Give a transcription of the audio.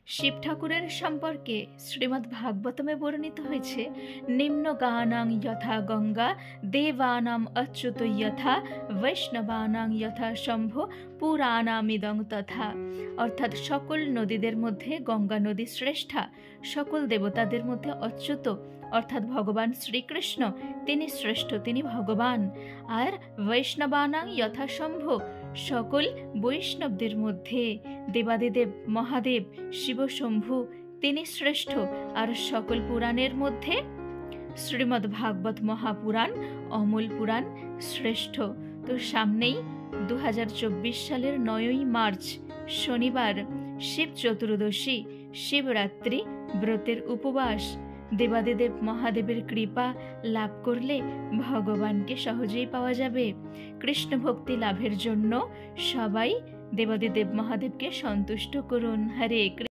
শিব ঠাকুরের সম্পর্কে শ্রীমদ্ ভাগবতমে বর্ণিত হয়েছে, নিম্ন গানাং যথা গঙ্গা দেবানাম অচ্যুত যথা বৈষ্ণবানাং যথা শম্ভু পুরাণামিদং তথা। অর্থাৎ সকল নদীদের মধ্যে গঙ্গা নদী শ্রেষ্ঠা, সকল দেবতাদের মধ্যে অচ্যুত অর্থাৎ ভগবান শ্রীকৃষ্ণ তিনি শ্রেষ্ঠ, তিনি ভগবান। আর বৈষ্ণবানাং যথাশম্ভু, সকল বৈষ্ণবদের মধ্যে দেবাদিদেব মহাদেব শিবশম্ভু তিনি শ্রেষ্ঠ। আর সকল পুরাণের মধ্যে শ্রীমদ্ ভাগবত মহাপুরাণ অমূল পুরাণ শ্রেষ্ঠ। তো সামনেই 2024 সালের 9ই মার্চ শনিবার শিব চতুর্দশী, শিবরাত্রি ব্রতের উপবাস। দেবাদিদেব মহাদেবের কৃপা লাভ করলে ভগবানকে সহজেই পাওয়া যাবে। কৃষ্ণ ভক্তি লাভের জন্য সবাই দেবাদিদেব মহাদেবকে সন্তুষ্ট করুন। হরে কৃষ্ণ।